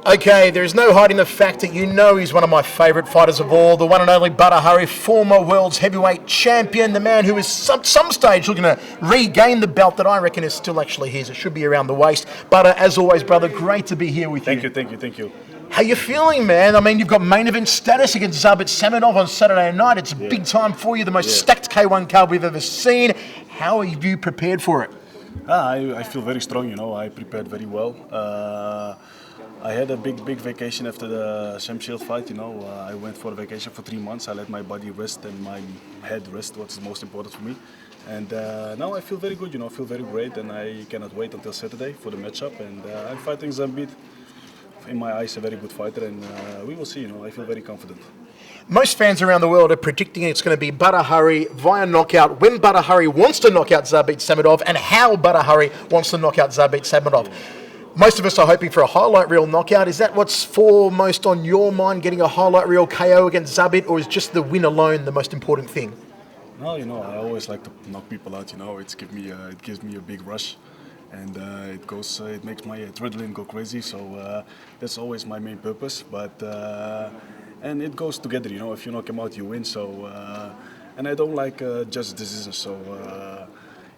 Okay, there is no hiding the fact that you know he's one of my favourite fighters of all, the one and only Badr, former world's heavyweight champion, the man who is some stage looking to regain the belt that I reckon is still actually his. It should be around the waist. Badr, as always, brother, great to be here with you. Thank you. How you feeling, man? I mean, you've got main event status against Zabit Samedov on Saturday night. It's a big time for you, the most stacked K1 card we've ever seen. How have you prepared for it? I feel very strong, I prepared very well. I had a big vacation after the Schiavello fight, I went for a vacation for 3 months. I let my body rest and my head rest, what's most important for me. And now I feel very good, I feel very great, and I cannot wait until Saturday for the matchup. And I'm fighting Zabit. In my eyes, a very good fighter, and we will see, I feel very confident. Most fans around the world are predicting it's going to be Badr via knockout, when Badr wants to knock out Zabit Samedov, and how Badr wants to knock out Zabit Samedov. Most of us are hoping for a highlight reel knockout. Is that what's foremost on your mind, getting a highlight reel KO against Zabit, or is just the win alone the most important thing? No, I always like to knock people out, it gives me a big rush. And it makes my adrenaline go crazy. So that's always my main purpose. But and it goes together, If you knock him out, you win. So and I don't like just decisions. So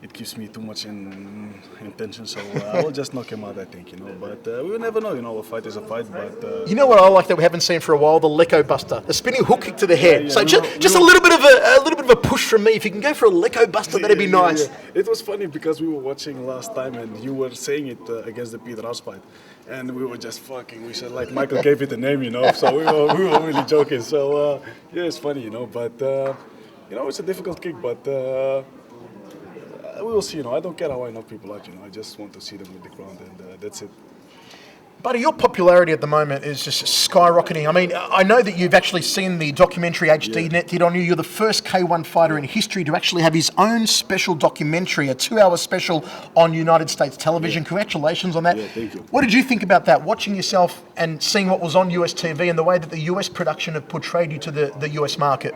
it gives me too much intention. So I will just knock him out, I think, But we will never know, A fight is a fight. But you know what I like that we haven't seen for a while? The Lecco Buster, the spinning hook kick to the head. Yeah, so just a little bit of a push from me. If you can go for a Lecco Buster, that'd be nice. Yeah. It was funny because we were watching last time and you were saying it against the Peter Ross fight, and we were just fucking. We said like Michael gave it a name, So we were really joking. So it's funny, But it's a difficult kick, but. We will see, I don't care how I knock people out, I just want to see them with the ground, and that's it. Buddy, your popularity at the moment is just skyrocketing. I mean, I know that you've actually seen the documentary HDNet did on you. You're the first K1 fighter in history to actually have his own special documentary, a 2-hour special on United States television. Yeah. Congratulations on that. Yeah, thank you. What did you think about that, watching yourself and seeing what was on US TV and the way that the US production have portrayed you to the US market?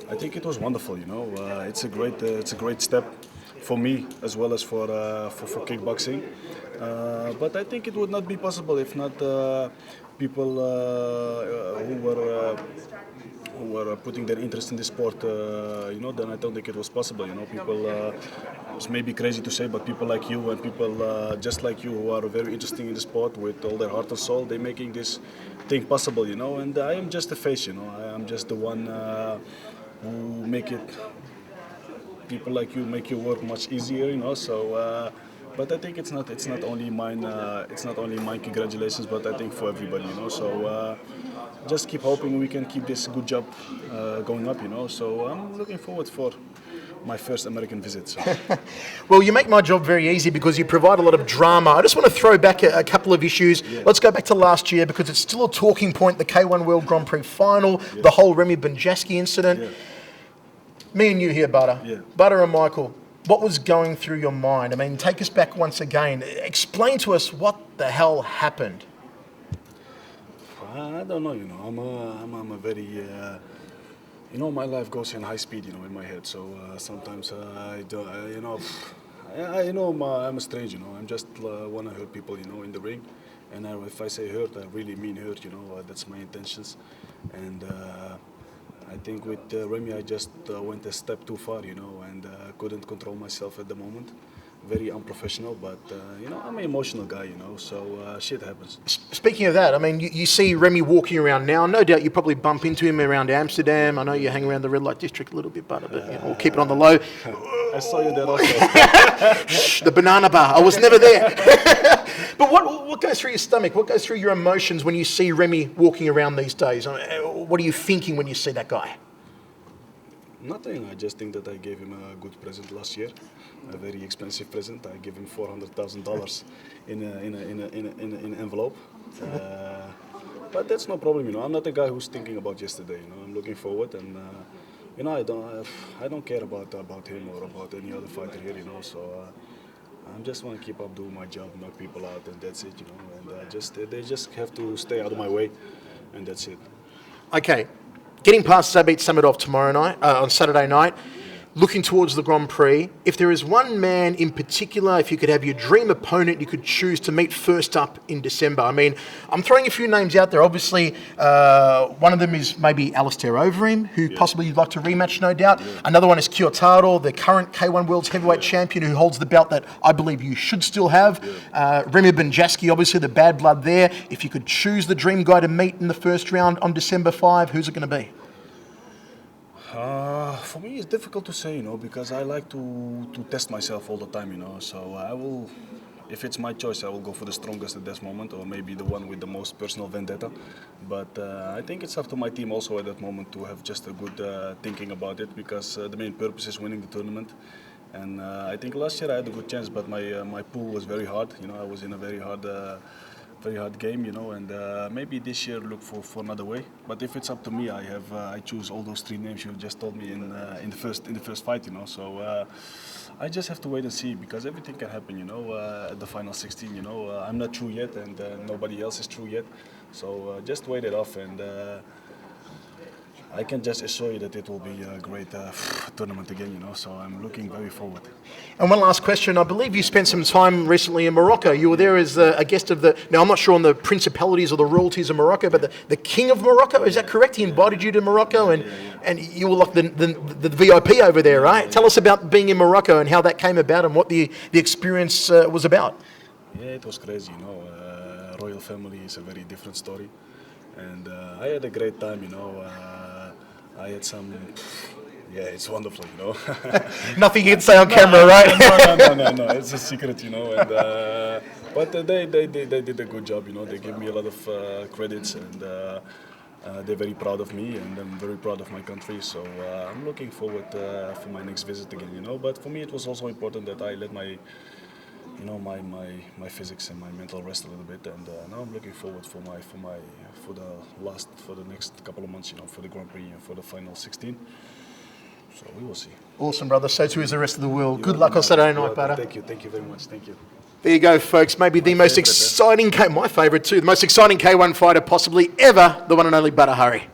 I think it was wonderful, It's a great step for me as well as for kickboxing, but I think it would not be possible if not people who were putting their interest in the sport. Then I don't think it was possible. People. It's maybe crazy to say, but people like you and people just like you who are very interesting in the sport with all their heart and soul, they're making this thing possible. And I am just a face. I am just the one who make it. People like you make your work much easier, So, but I think it's not only mine. It's not only mine. Congratulations, but I think for everybody, So, just keep hoping we can keep this good job going up, So I'm looking forward for my first American visit. So. Well, you make my job very easy because you provide a lot of drama. I just want to throw back a couple of issues. Yeah. Let's go back to last year because it's still a talking point. The K1 World Grand Prix final, the whole Remy Benjaski incident. Yeah. Me and you here, Badr. Yeah. Badr and Michael, what was going through your mind? I mean, take us back once again. Explain to us what the hell happened. I don't know, I'm a very, my life goes in high speed, in my head. So sometimes I don't, I'm a stranger, I'm just want to hurt people, in the ring. And if I say hurt, I really mean hurt, that's my intentions. And I think with Remy, I just went a step too far, and couldn't control myself at the moment. Very unprofessional, but I'm an emotional guy, so shit happens. Speaking of that, I mean, you see Remy walking around now. No doubt you probably bump into him around Amsterdam. I know you hang around the red light district a little bit, but we'll keep it on the low. I saw you there also. Shh, the banana bar. I was never there. But what goes through your stomach? What goes through your emotions when you see Remy walking around these days? What are you thinking when you see that guy? Nothing. I just think that I gave him a good present last year, a very expensive present. I gave him $400,000 in an envelope. But that's no problem. I'm not a guy who's thinking about yesterday. I'm looking forward, and I don't care about him or about any other fighter here. So I just want to keep up doing my job, knock people out, and that's it. And they just have to stay out of my way, and that's it. Okay. Getting past Zabit Samedov tomorrow night, on Saturday night, looking towards the Grand Prix, if there is one man in particular, if you could have your dream opponent you could choose to meet first up in December. I mean, I'm throwing a few names out there. Obviously, one of them is maybe Alistair Overeem, who possibly you'd like to rematch, no doubt. Yeah. Another one is Kiyotaro, the current K1 World's Heavyweight Champion, who holds the belt that I believe you should still have. Remy Benjaski, obviously the bad blood there. If you could choose the dream guy to meet in the first round on December 5, who's it going to be? For me, it's difficult to say, because I like to test myself all the time, So I will, if it's my choice, I will go for the strongest at this moment, or maybe the one with the most personal vendetta. But I think it's up to my team also at that moment to have just a good thinking about it, because the main purpose is winning the tournament. And I think last year I had a good chance, but my pool was very hard. I was in a very hard game, and maybe this year look for another way. But if it's up to me, I choose all those three names you just told me in the first fight, So I just have to wait and see, because everything can happen, at the final 16, I'm not through yet, and nobody else is through yet. So just wait it off, and I can just assure you that it will be a great tournament again, So I'm looking very forward. And one last question. I believe you spent some time recently in Morocco. You were there as a guest of now I'm not sure on the principalities or the royalties of Morocco, but the King of Morocco, is that correct? He invited you to Morocco, and you were like the VIP over there, right? Tell us about being in Morocco and how that came about and what the experience was about. Yeah, it was crazy, Royal family is a very different story. And I had a great time, I had some, it's wonderful, Nothing you can say on camera, right? No, it's a secret, and but they did a good job, They gave me a lot of credits, and they're very proud of me, and I'm very proud of my country. So I'm looking forward for my next visit again, But for me, it was also important that I let my physics and my mental rest a little bit, and now I'm looking forward for the next couple of months, for the Grand Prix and for the final 16. So we will see. Awesome, brother. So too is the rest of the world. Good luck on Saturday night, Badr. Thank you very much. Thank you. There you go, folks. Maybe the most exciting, my favourite too, the most exciting K1 fighter possibly ever, the one and only Badr Hari.